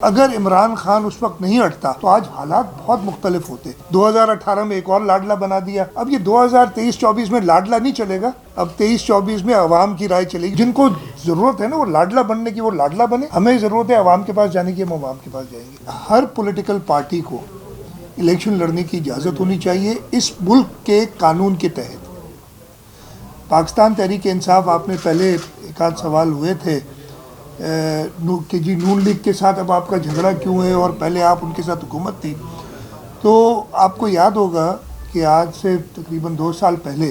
اگر عمران خان اس وقت نہیں ہٹتا تو آج حالات بہت مختلف ہوتے. 2018 میں ایک اور لاڈلا بنا دیا. اب یہ 2023-24 میں لاڈلا نہیں چلے گا. اب 23-24 میں عوام کی رائے چلے گی. جن کو ضرورت ہے نا وہ لاڈلا بننے کی وہ لاڈلا بنے. ہمیں ضرورت ہے عوام کے پاس جانے کی، ہم عوام کے پاس جائیں گے. ہر پولیٹیکل پارٹی کو الیکشن لڑنے کی اجازت ہونی چاہیے اس ملک کے قانون کے تحت. پاکستان تحریک انصاف، آپ نے پہلے ایک آدھ سوال ہوئے تھے کہ جی نون لیگ کے ساتھ اب آپ کا جھگڑا کیوں ہے اور پہلے آپ ان کے ساتھ حکومت تھی. تو آپ کو یاد ہوگا کہ آج سے تقریباً 2 سال پہلے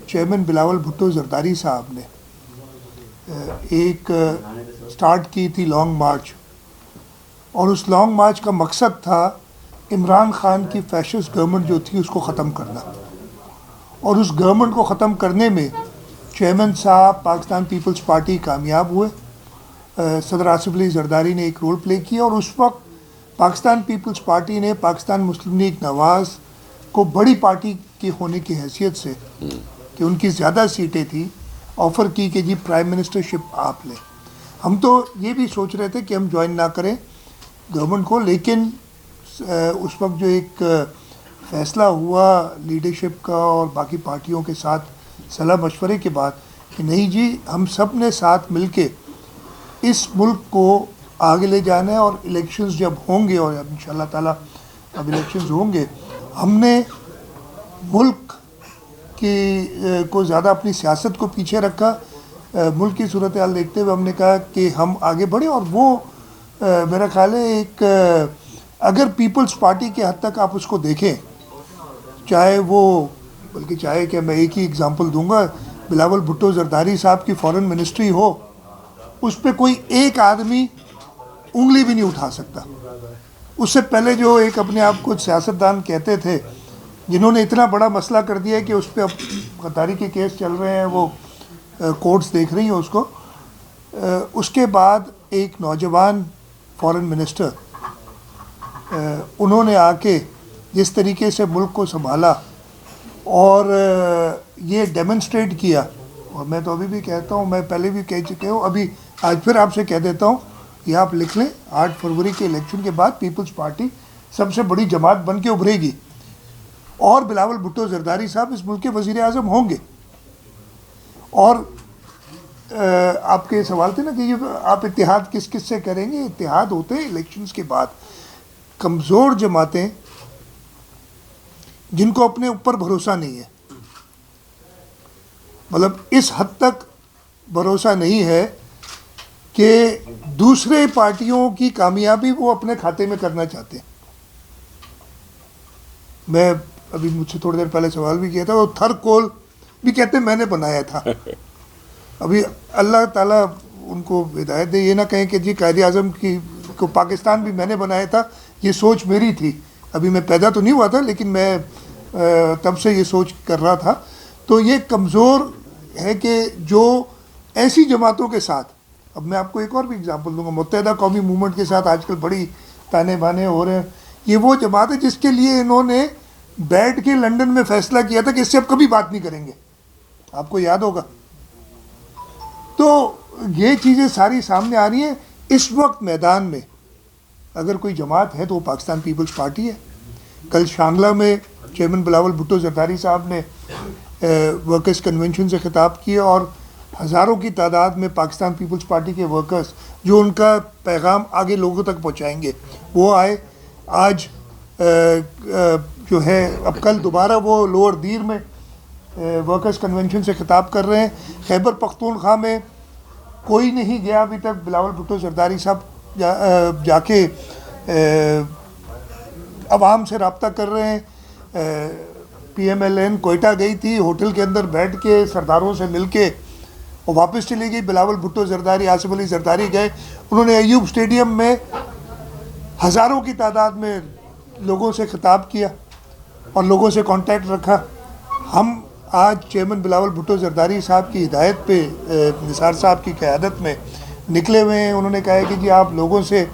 چیئرمین بلاول بھٹو زرداری صاحب نے ایک سٹارٹ کی تھی لانگ مارچ، اور اس لانگ مارچ کا مقصد تھا عمران خان کی فیشسٹ گورنمنٹ جو تھی اس کو ختم کرنا. اور اس گورنمنٹ کو ختم کرنے میں چیئرمین صاحب پاکستان پیپلز پارٹی کامیاب ہوئے. صدر آصف علی زرداری نے ایک رول پلے کیا، اور اس وقت پاکستان پیپلز پارٹی نے پاکستان مسلم لیگ نواز کو بڑی پارٹی کے ہونے کی حیثیت سے کہ ان کی زیادہ سیٹیں تھیں آفر کی کہ جی پرائم منسٹرشپ آپ لیں. ہم تو یہ بھی سوچ رہے تھے کہ ہم جوائن نہ کریں گورنمنٹ کو، لیکن اس وقت جو ایک فیصلہ ہوا لیڈرشپ کا اور باقی پارٹیوں کے ساتھ صلاح مشورے کے بعد کہ نہیں جی ہم سب نے ساتھ مل کے اس ملک کو آگے لے جانا ہے، اور الیکشنز جب ہوں گے، اور انشاءاللہ تعالیٰ اب الیکشنز ہوں گے، ہم نے ملک کی کو زیادہ اپنی سیاست کو پیچھے رکھا. ملک کی صورتحال دیکھتے ہوئے ہم نے کہا کہ ہم آگے بڑھیں. اور وہ میرا خیال ہے ایک اگر پیپلز پارٹی کے حد تک آپ اس کو دیکھیں، چاہے کہ میں ایک ہی اگزامپل دوں گا، بلاول بھٹو زرداری صاحب کی فارن منسٹری ہو، اس پہ کوئی ایک آدمی انگلی بھی نہیں اٹھا سکتا. اس سے پہلے جو ایک اپنے آپ کو سیاستدان کہتے تھے، جنہوں نے اتنا بڑا مسئلہ کر دیا کہ اس پہ اب غداری کے کیس چل رہے ہیں، وہ کورٹس دیکھ رہی ہیں اس کو. اس کے بعد ایک نوجوان فارن منسٹر انہوں نے آ کے جس طریقے سے ملک کو سنبھالا اور یہ ڈیمنسٹریٹ کیا، اور میں تو ابھی بھی کہتا ہوں، میں پہلے بھی کہہ چکے ہوں، ابھی آج پھر آپ سے کہہ دیتا ہوں، یہ آپ لکھ لیں 8 فروری کے الیکشن کے بعد پیپلز پارٹی سب سے بڑی جماعت بن کے ابھرے گی، اور بلاول بھٹو زرداری صاحب اس ملک کے وزیر اعظم ہوں گے. اور آپ کے سوال تھے نا کہ یہ آپ اتحاد کس کس سے کریں گے. اتحاد ہوتے ہیں الیکشنز کے بعد. کمزور جماعتیں جن کو اپنے اوپر بھروسہ نہیں ہے، مطلب اس حد تک بھروسہ نہیں ہے کہ دوسرے پارٹیوں کی کامیابی وہ اپنے کھاتے میں کرنا چاہتے ہیں. میں ابھی مجھ سے تھوڑی دیر پہلے سوال بھی کیا تھا، وہ تھر کول بھی کہتے ہیں میں نے بنایا تھا. ابھی اللہ تعالیٰ ان کو ہدایت دے، یہ نہ کہیں کہ جی قائد اعظم کو پاکستان بھی میں نے بنایا تھا. یہ سوچ میری تھی، ابھی میں پیدا تو نہیں ہوا تھا لیکن میں تب سے یہ سوچ کر رہا تھا. تو یہ کمزور ہے کہ جو ایسی جماعتوں کے ساتھ، اب میں آپ کو ایک اور بھی اگزامپل دوں گا، متحدہ قومی موومنٹ کے ساتھ آج کل بڑی تانے بانے ہو رہے ہیں. یہ وہ جماعت ہے جس کے لیے انہوں نے بیٹھ کے لنڈن میں فیصلہ کیا تھا کہ اس سے اب کبھی بات نہیں کریں گے، آپ کو یاد ہوگا. تو یہ چیزیں ساری سامنے آ رہی ہیں. اس وقت میدان میں اگر کوئی جماعت ہے تو وہ پاکستان پیپلز پارٹی ہے. کل شانگلہ میں چیئرمین بلاول بھٹو زرداری صاحب نے ورکرز کنونشن سے خطاب کیا، اور ہزاروں کی تعداد میں پاکستان پیپلز پارٹی کے ورکرز جو ان کا پیغام آگے لوگوں تک پہنچائیں گے وہ آئے. آج جو ہے اب کل دوبارہ وہ لوور دیر میں ورکرز کنونشن سے خطاب کر رہے ہیں. خیبر پختونخوا میں کوئی نہیں گیا ابھی تک. بلاول بھٹو زرداری صاحب جا کے عوام سے رابطہ کر رہے ہیں. PMLN کوئٹہ گئی تھی، ہوٹل کے اندر بیٹھ کے سرداروں سے مل کے اور واپس چلی گئی. بلاول بھٹو زرداری، آصف علی زرداری گئے، انہوں نے ایوب اسٹیڈیم میں ہزاروں کی تعداد میں لوگوں سے خطاب کیا اور لوگوں سے کانٹیکٹ رکھا. ہم آج چیئرمین بلاول بھٹو زرداری صاحب کی ہدایت پہ نثار صاحب کی قیادت میں نکلے ہوئے ہیں. انہوں نے کہا ہے کہ جی آپ لوگوں سے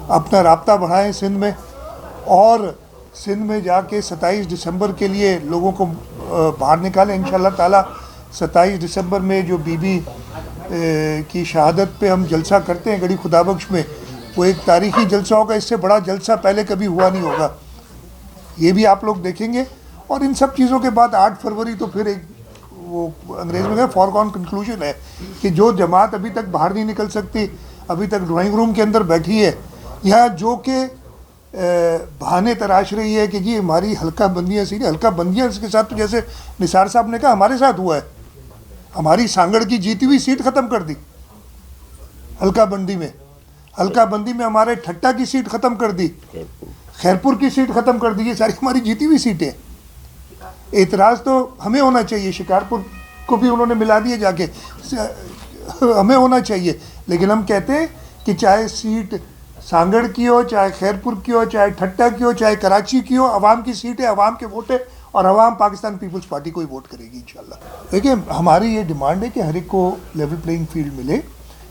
اپنا رابطہ بڑھائیں سندھ میں، اور سندھ میں جا کے 27 دسمبر کے لیے لوگوں کو باہر نکالیں. انشاءاللہ تعالیٰ 27 دسمبر میں جو بی بی کی شہادت پہ ہم جلسہ کرتے ہیں گڑھی خدا بخش میں، وہ ایک تاریخی جلسہ ہوگا, اس سے بڑا جلسہ پہلے کبھی ہوا نہیں ہوگا, یہ بھی آپ لوگ دیکھیں گے. اور ان سب چیزوں کے بعد 8 فروری تو پھر ایک وہ انگریز میں فورگون کنکلوژن ہے کہ جو جماعت ابھی تک باہر نہیں نکل سکتی, ابھی تک ڈرائنگ روم کے اندر بیٹھی ہے, یا جو کہ بہانے تراش رہی ہے کہ جی ہماری حلقہ بندیاں حلقہ بندیاں کے ساتھ تو جیسے نثار صاحب نے کہا ہمارے ساتھ ہوا ہے, ہماری سانگڑ کی جیتی ہوئی سیٹ ختم کر دی حلقہ بندی میں, حلقہ بندی میں ہمارے ٹھٹا کی سیٹ ختم کر دی, خیرپور کی سیٹ ختم کر دی, یہ ساری ہماری جیتی ہوئی سیٹیں. اعتراض تو ہمیں ہونا چاہیے, شکارپور کو بھی انہوں نے ملا دیا جا کے, ہمیں ہونا چاہیے, لیکن ہم کہتے ہیں کہ چاہے سیٹ سانگڑ کی ہو, چاہے خیرپور کی ہو, چاہے ٹھٹا کی ہو, چاہے کراچی کی ہو, عوام کی سیٹ ہے, عوام کے ووٹ ہے, اور عوام پاکستان پیپلز پارٹی کو ہی ووٹ کرے گی انشاءاللہ. دیکھیں ہماری یہ ڈیمانڈ ہے کہ ہر ایک کو لیول پلینگ فیلڈ ملے,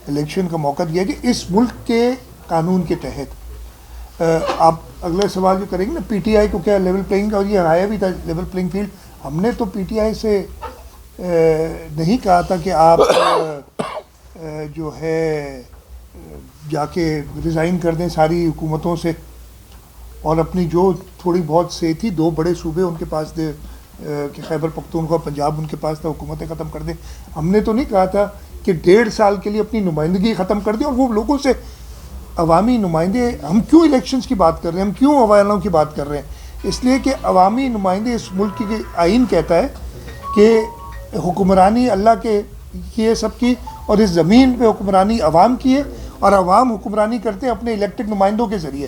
الیکشن کا موقع دیا جائے اس ملک کے قانون کے تحت. آپ اگلا سوال جو کریں گے نا پی ٹی آئی کو کیا لیول پلینگ, اور یہ آیا بھی تھا لیول پلینگ فیلڈ, ہم نے تو پی ٹی آئی سے نہیں کہا تھا کہ آپ جو ہے جا کے ریزائن کر دیں ساری حکومتوں سے, اور اپنی جو تھوڑی بہت سے تھی 2 بڑے صوبے ان کے پاس تھے کہ خیبر پختونخوا پنجاب ان کے پاس تھا, حکومتیں ختم کر دیں. ہم نے تو نہیں کہا تھا کہ 1.5 سال کے لیے اپنی نمائندگی ختم کر دیں, اور وہ لوگوں سے عوامی نمائندے, ہم کیوں الیکشنز کی بات کر رہے ہیں, ہم کیوں عواموں کی بات کر رہے ہیں, اس لیے کہ عوامی نمائندے اس ملک کی آئین کہتا ہے کہ حکمرانی اللہ کے کی ہے سب کی, اور اس زمین پہ حکمرانی عوام کی ہے, اور عوام حکمرانی کرتے ہیں اپنے الیکٹڈ نمائندوں کے ذریعے.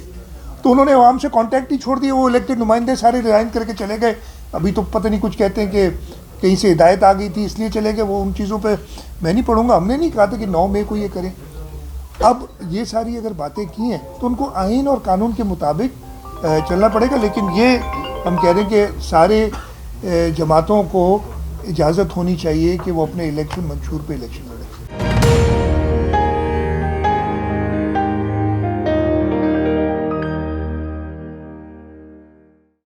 تو انہوں نے عوام سے کانٹیکٹ ہی چھوڑ دیا, وہ الیکٹڈ نمائندے سارے ریزائن کر کے چلے گئے. ابھی تو پتہ نہیں کچھ کہتے ہیں کہ کہیں سے ہدایت آ گئی تھی اس لیے چلے گئے, وہ ان چیزوں پہ میں نہیں پڑھوں گا. ہم نے نہیں کہا تھا کہ 9 مئی کو یہ کریں. اب یہ ساری اگر باتیں کی ہیں تو ان کو آئین اور قانون کے مطابق چلنا پڑے گا, لیکن یہ ہم کہہ رہے ہیں کہ سارے جماعتوں کو اجازت ہونی چاہیے کہ وہ اپنے الیکشن منشور پہ الیکشن